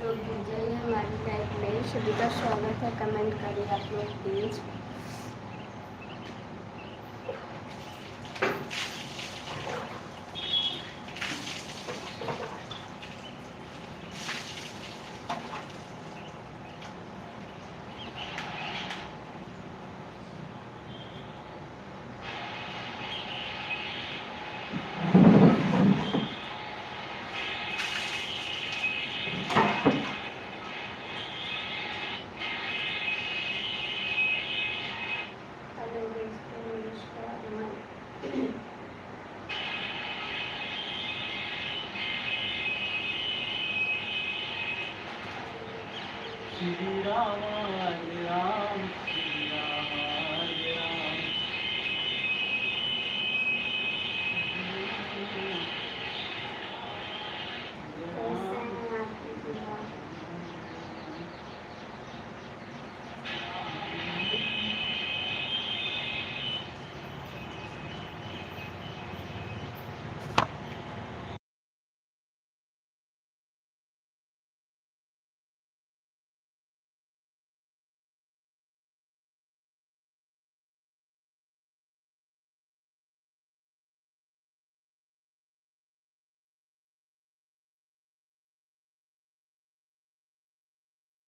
लोग जुड़ जाइए हमारी लाइफ में। सभी का स्वागत है। कमेंट करिए आप लोग प्लीज़। हेलो दोस्तों, नमस्कार। श्री राम हरे राम श्री राम हरे राम। कैसे हैं आपकी दुआ?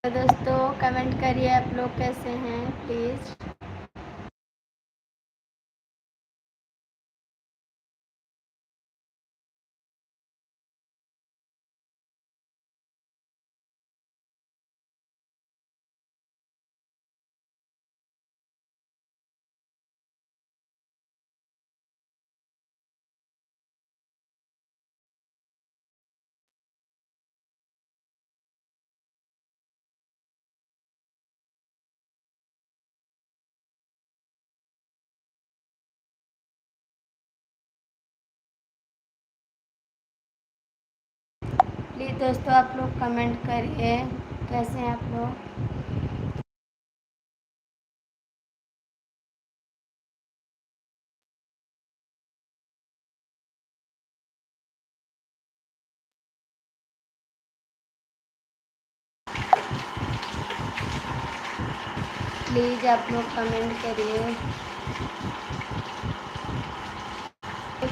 तो दोस्तों कमेंट करिए आप लोग कैसे हैं प्लीज़। प्लीज़ दोस्तों आप लोग कमेंट करिए कैसे हैं आप लोग। प्लीज़ आप लोग कमेंट करिए,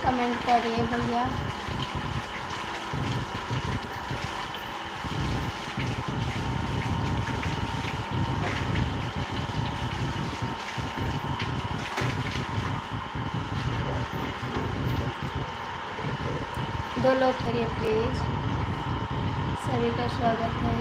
कमेंट करिए भैया। दो लोग करिए प्लीज़। सभी का स्वागत है।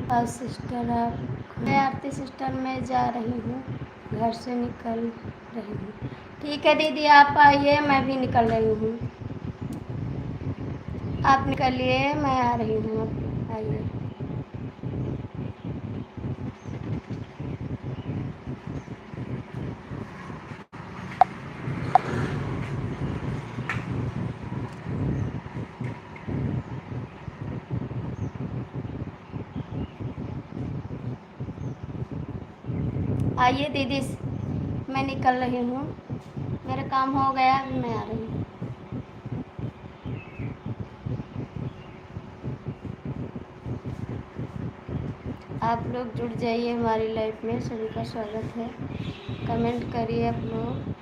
और सिस्टर आप, मैं आरती सिस्टर मैं जा रही हूँ, घर से निकल रही हूँ। ठीक है दीदी आप आइए, मैं भी निकल रही हूँ। आप निकलिए, मैं आ रही हूँ, आप आइए। आइए दीदी, मैं निकल रही हूँ, मेरा काम हो गया, अभी मैं आ रही हूँ। आप लोग जुड़ जाइए हमारी लाइफ में। सभी का स्वागत है। कमेंट करिए आप लोग।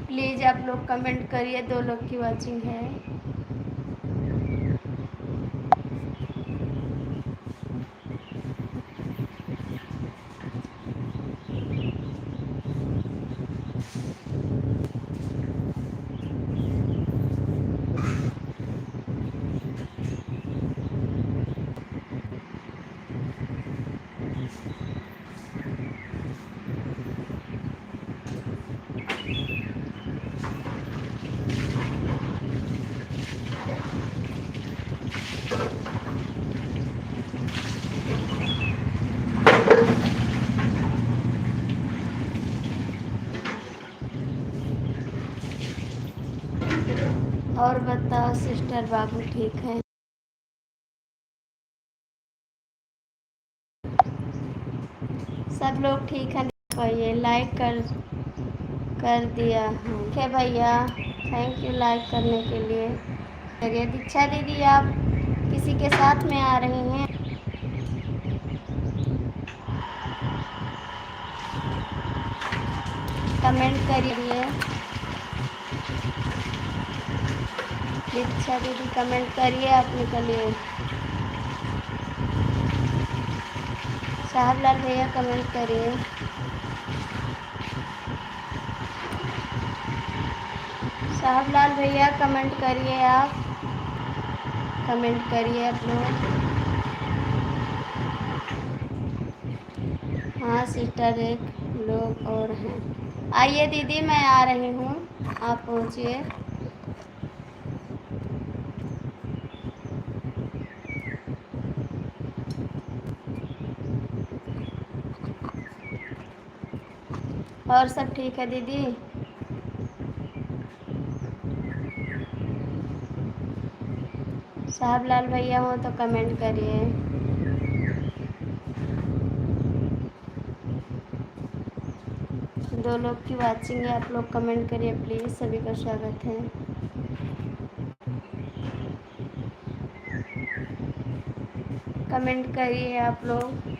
प्लीज़ आप लोग कमेंट करिए। दो लोग की वॉचिंग है। और बताओ सिस्टर बाबू ठीक है? सब लोग ठीक है भैया, लाइक कर दिया हूँ। ठीक है भैया, थैंक यू लाइक करने के लिए। चलिए दीक्षा दीदी, आप किसी के साथ में आ रही हैं? कमेंट करिए। दीक्षा दीदी कमेंट करिए, आप निकलिए। साहबलाल भैया कमेंट करिए। साहबलाल भैया कमेंट करिए, आप कमेंट करिए आप लोग। हाँ सिस्टर, एक लोग और हैं। आइए दीदी, मैं आ रही हूँ, आप पहुँचिए। और सब ठीक है दीदी? साहबलाल भैया हो तो कमेंट करिए। दो लोग की वाचिंग है, आप लोग कमेंट करिए प्लीज़, सभी का स्वागत है। कमेंट करिए आप लोग।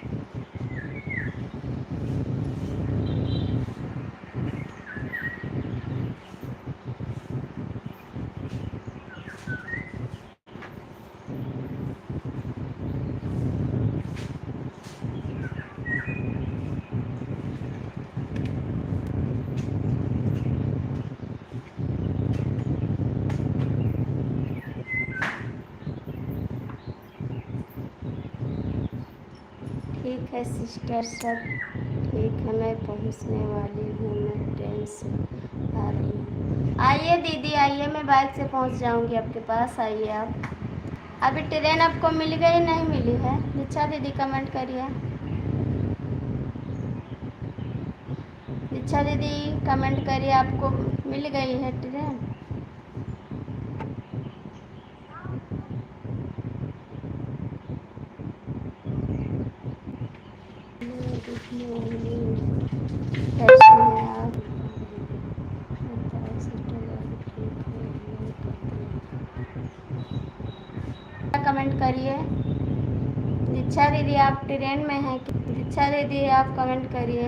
ठीक है सिस्टर, सब ठीक है, मैं पहुंचने वाली हूँ, मैं ट्रेन से आ रही हूँ। आइए दीदी आइए, मैं बाइक से पहुंच जाऊंगी आपके पास, आइए आप। अभी ट्रेन आपको मिल गई नहीं मिली है? दीक्षा दीदी कमेंट करिए। दीक्षा दीदी कमेंट करिए, आपको मिल गई है ट्रेन? कैसे हैं आप? बताओ सिस्टर बाबू ठीक है? कमेंट करिए। दीक्षा दीदी आप ट्रेन में हैं कि? दीक्षा दीदी आप कमेंट करिए।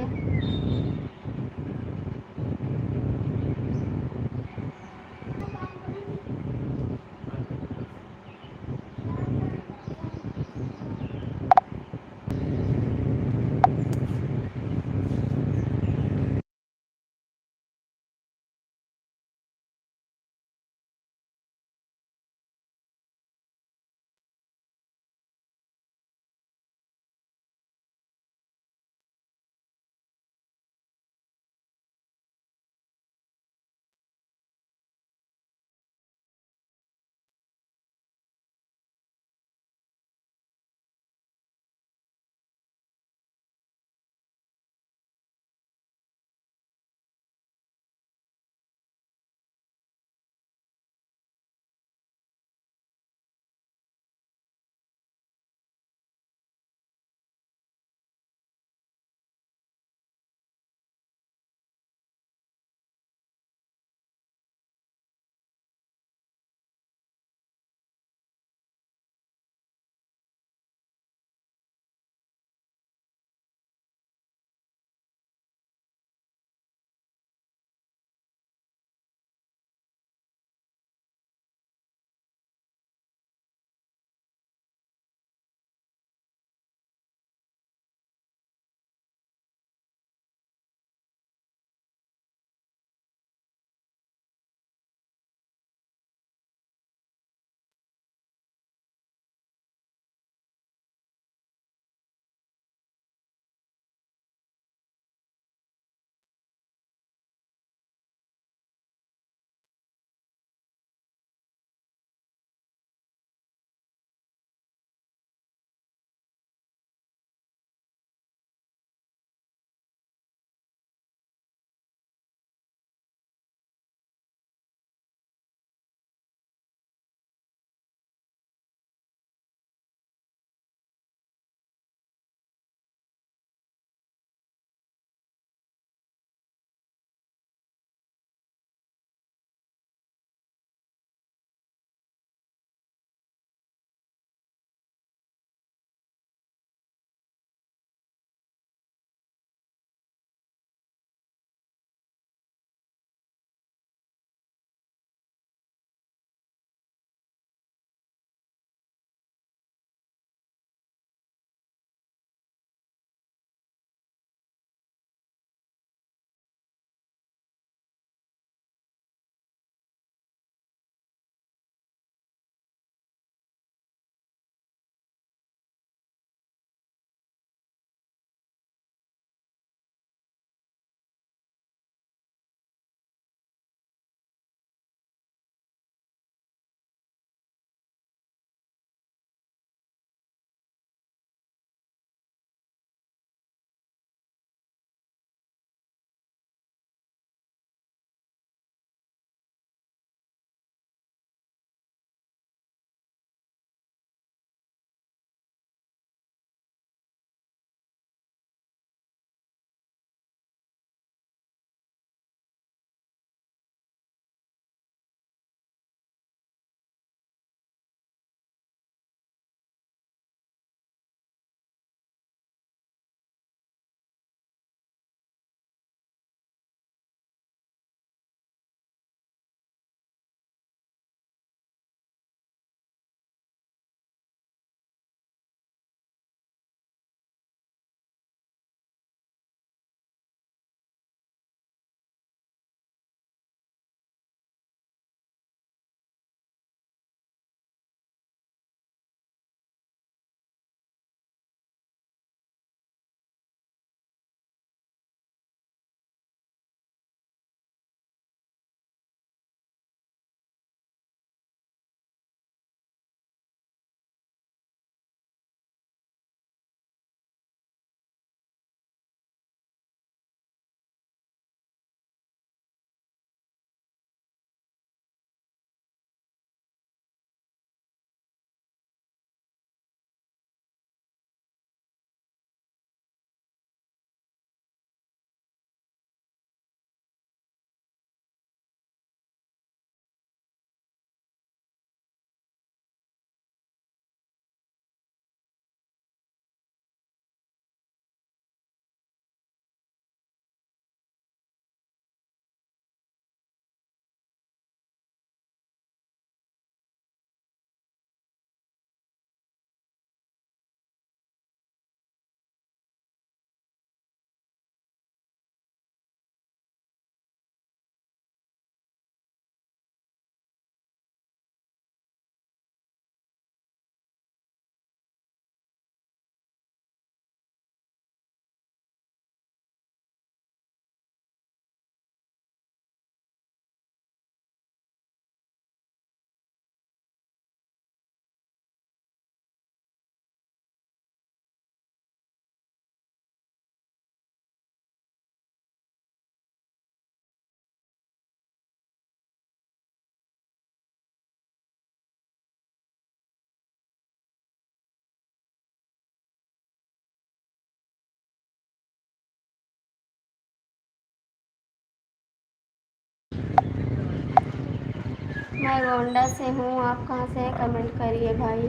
मैं गोंडा से हूँ, आप कहाँ से हैं कमेंट करिए भाई।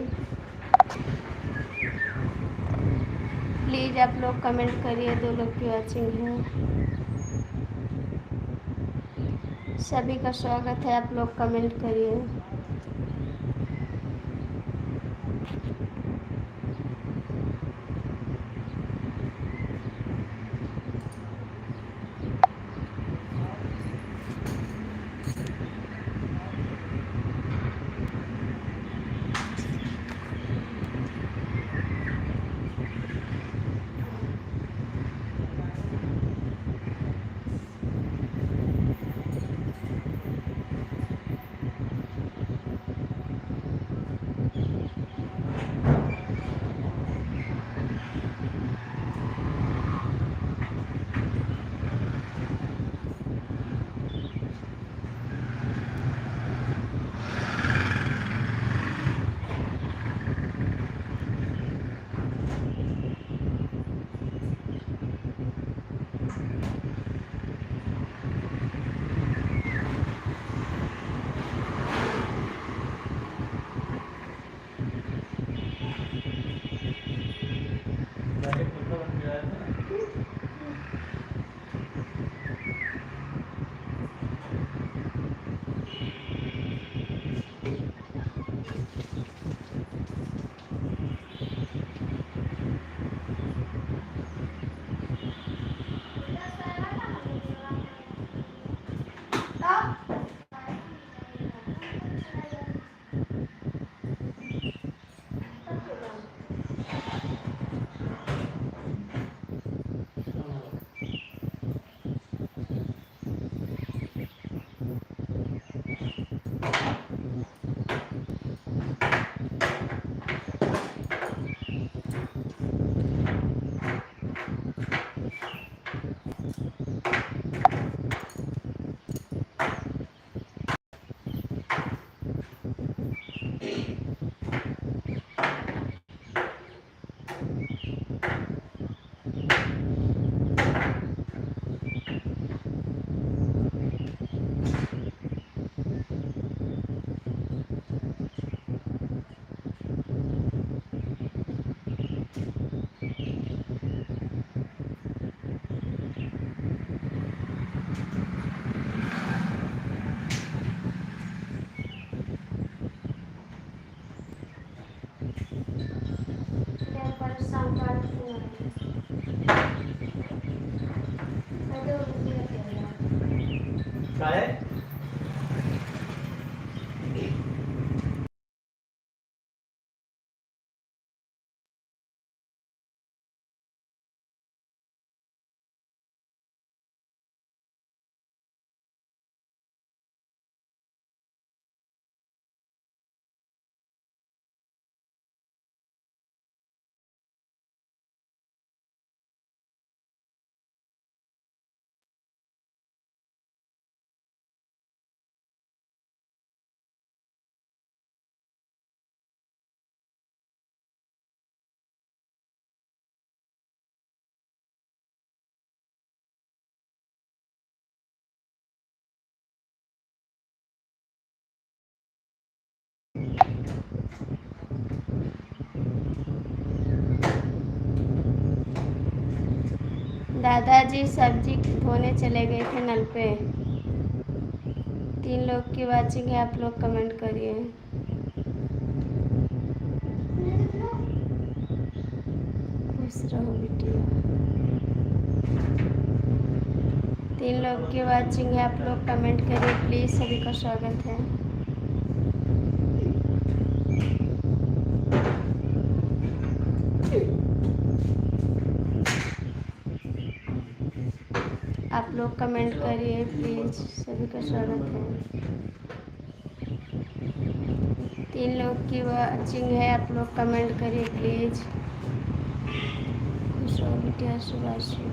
प्लीज़ आप लोग कमेंट करिए, 2 लोग की वॉचिंग है। सभी का स्वागत है, आप लोग कमेंट करिए। काय आहे? दादाजी सब्जी धोने चले गए थे नल पे। 3 लोग की वॉचिंग है, आप लोग कमेंट करिए। खुश रहो बिटिया। 3 लोग की वॉचिंग है, आप लोग कमेंट करिए प्लीज़, सभी का स्वागत है। आप लोग कमेंट करिए प्लीज़, सभी का स्वागत है। 3 लोग की वॉचिंग है, आप लोग कमेंट करिए प्लीज़। खुश रहो बिटिया, शुभाश्री।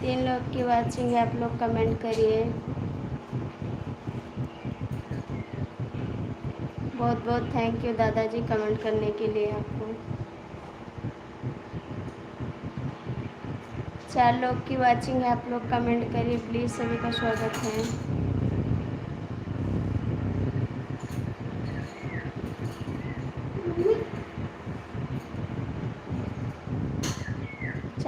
3 लोग की वॉचिंग है, आप लोग कमेंट करिए। बहुत बहुत थैंक यू दादाजी कमेंट करने के लिए आपको। 4 लोग की वॉचिंग है, आप लोग कमेंट करिए प्लीज़, सभी का स्वागत है।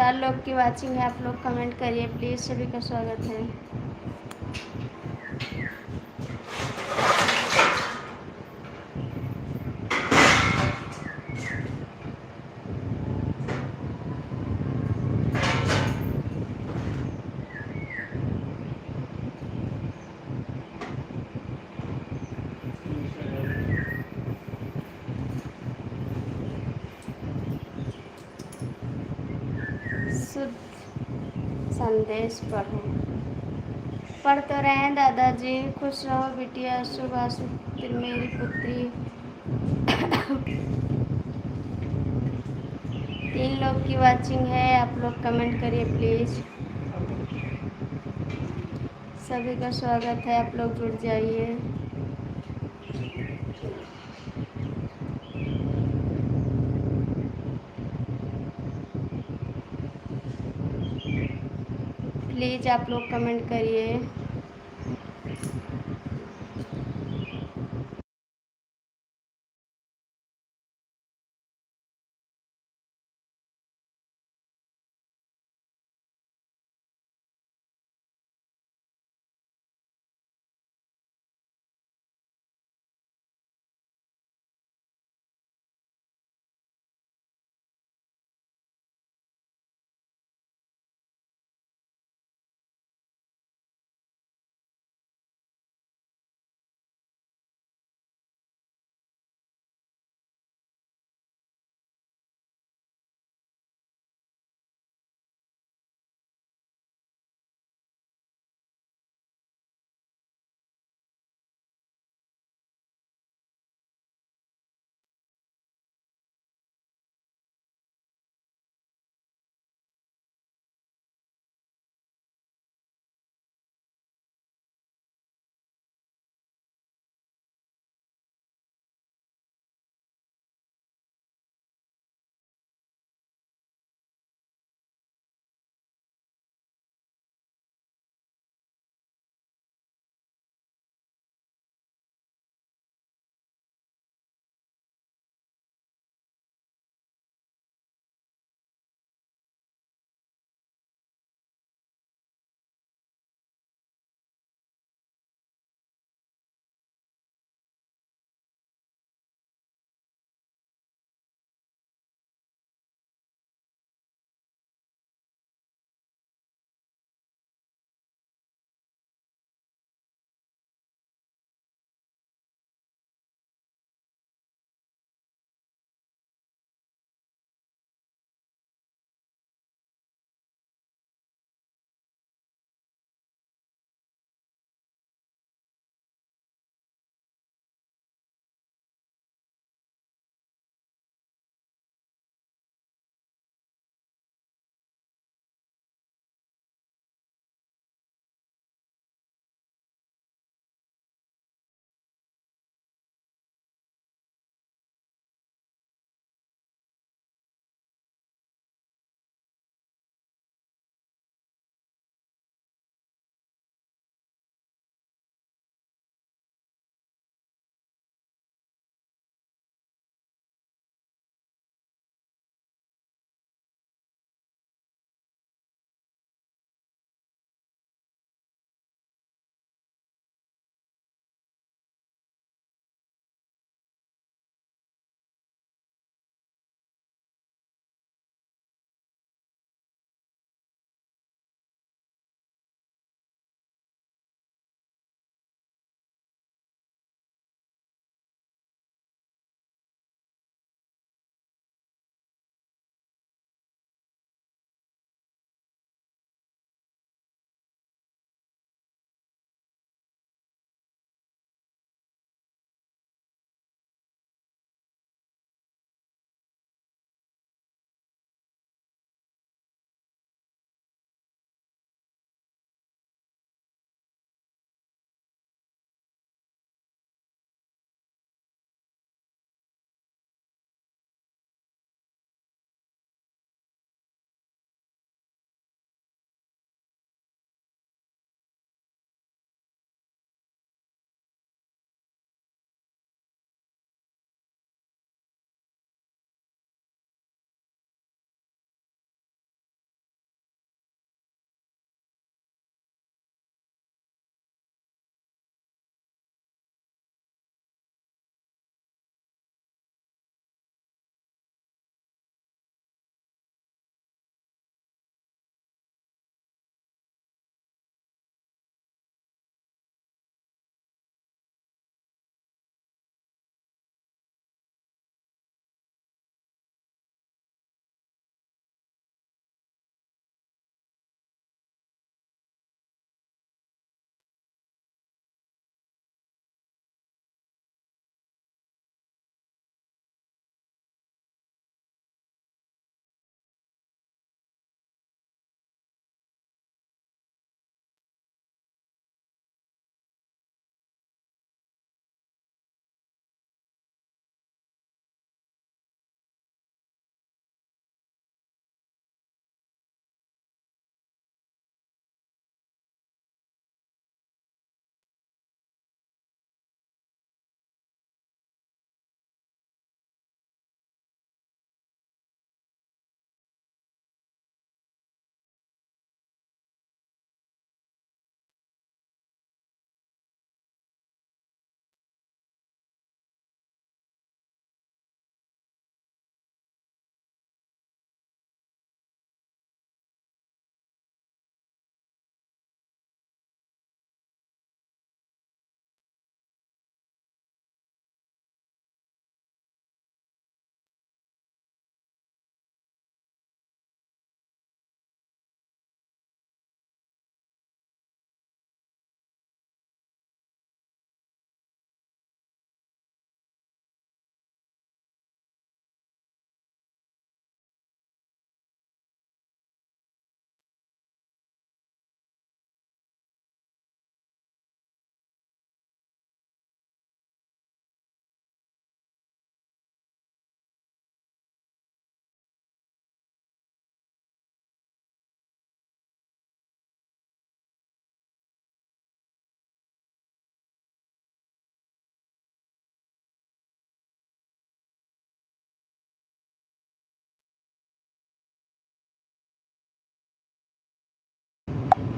4 लोग की वाचिंग है, आप लोग कमेंट करिए प्लीज़, सभी का स्वागत है। शुद्ध संदेश पढ़ो। पढ़ तो रहे हैं दादाजी। खुश रहो बिटिया, शुभ आशु मेरी पुत्री। 3 लोग की वाचिंग है, आप लोग कमेंट करिए प्लीज़, सभी का स्वागत है, आप लोग जुड़ जाइए। प्लीज़ आप लोग कमेंट करिए।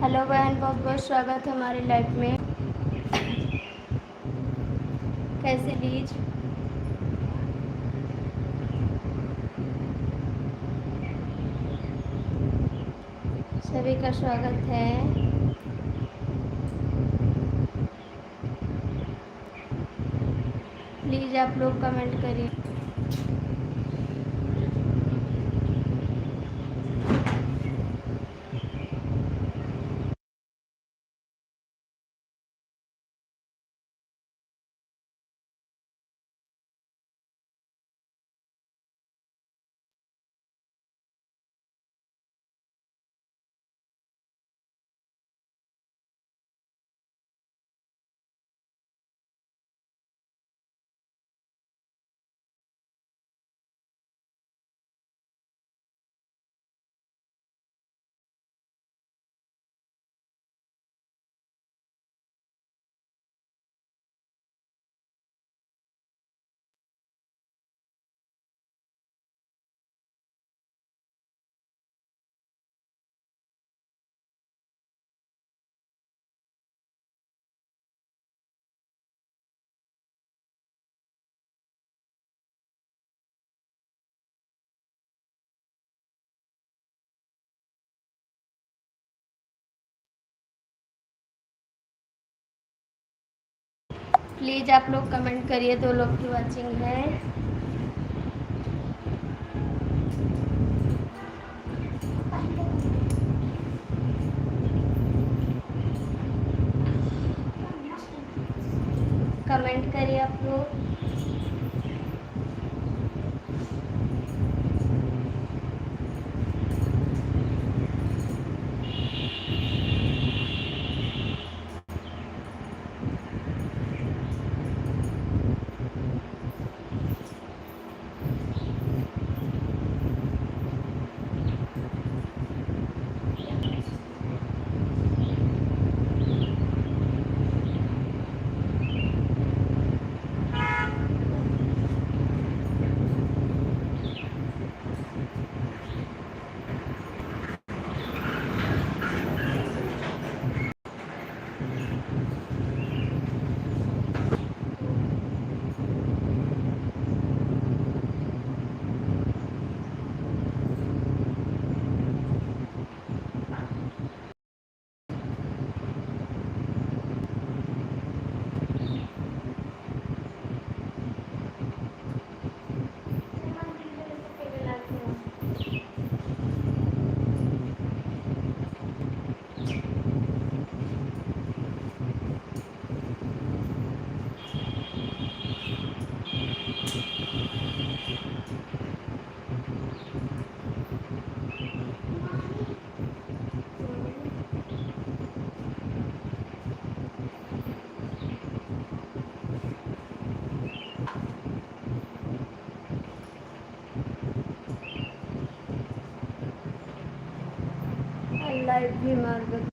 हेलो बहन, बहुत बहुत स्वागत है हमारी लाइफ में। कैसे लीज? सभी का स्वागत है। प्लीज़ आप लोग कमेंट करिए। प्लीज़ आप लोग कमेंट करिए, 2 लोग की वॉचिंग है। कमेंट करिए आप लोग। लाइव भी मार दो।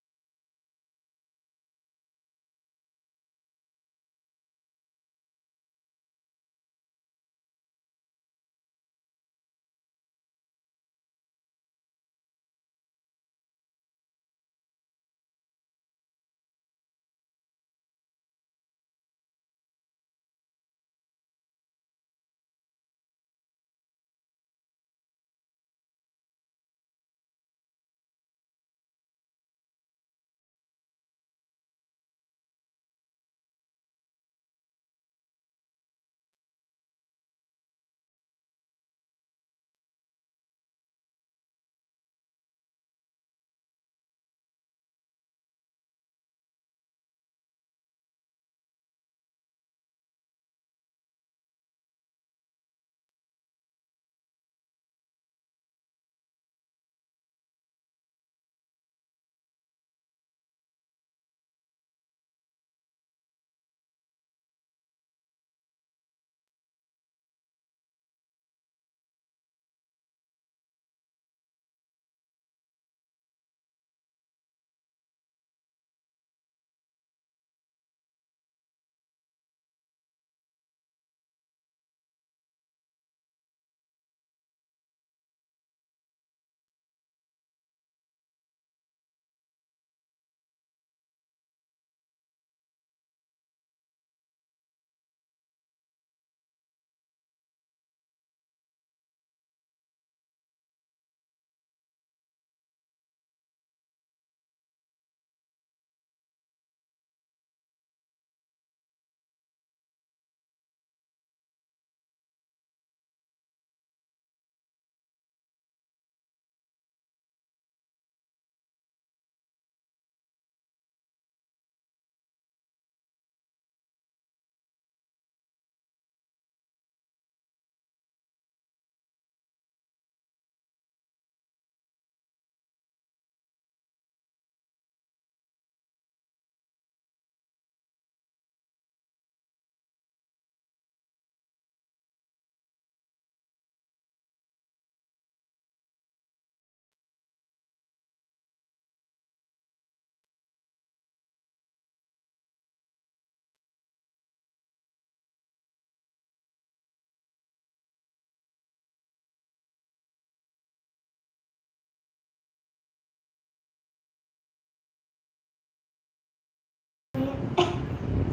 आइए,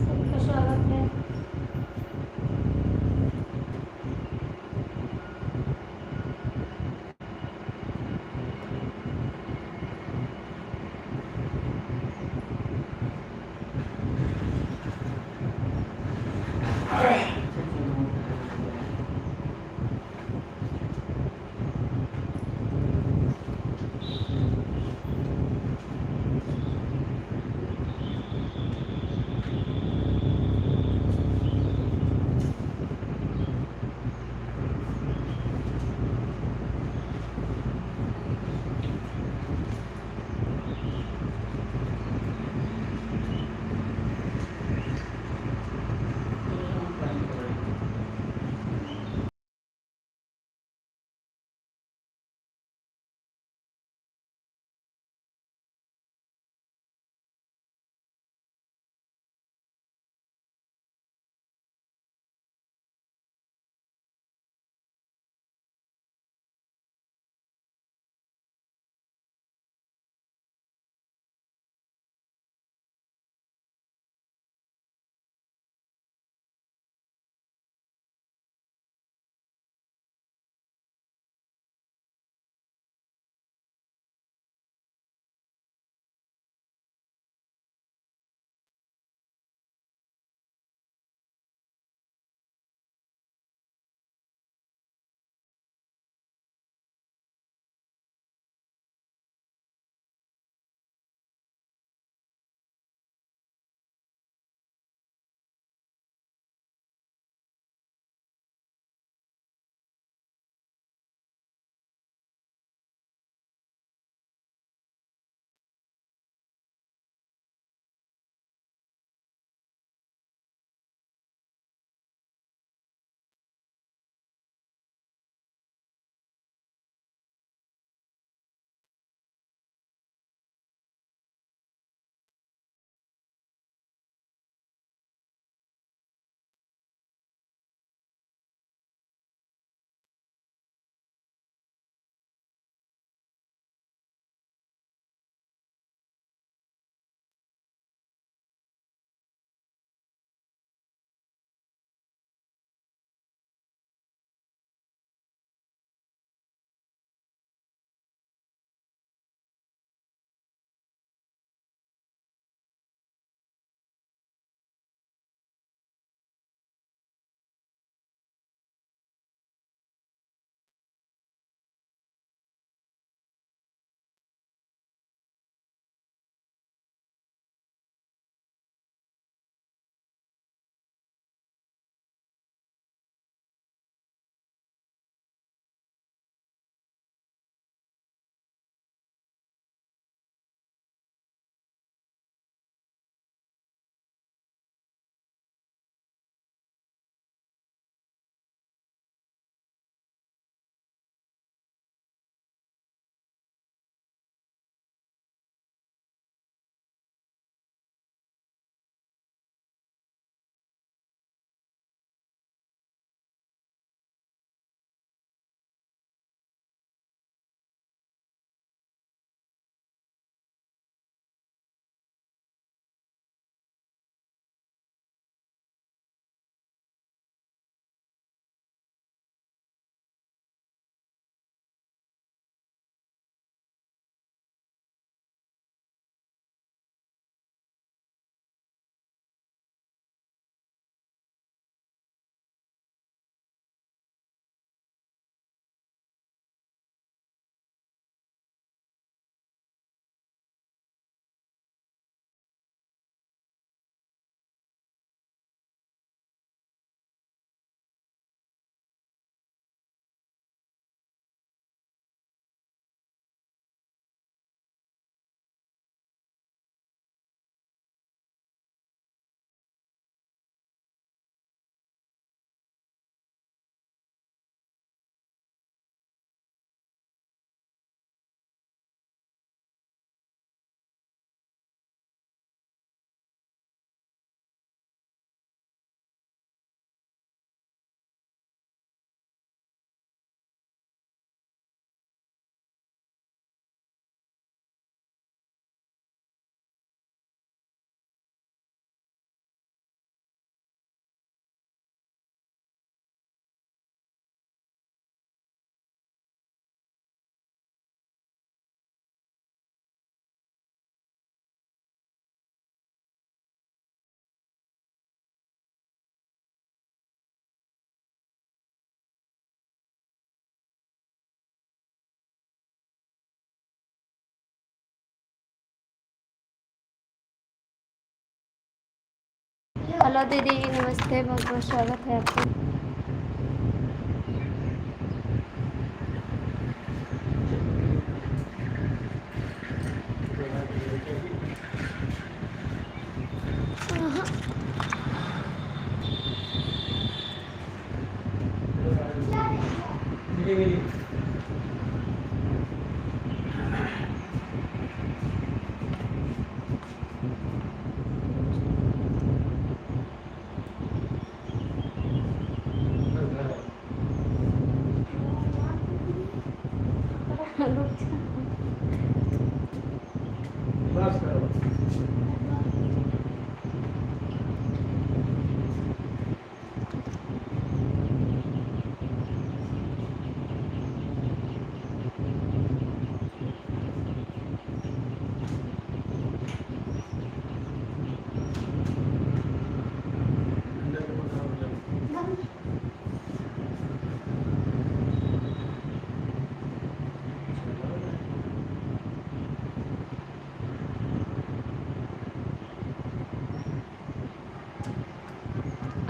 सबका स्वागत है। हेलो दीदी, नमस्ते, बहुत बहुत स्वागत है आपका।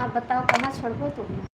आप बताओ कहाँ छोड़बो तुम?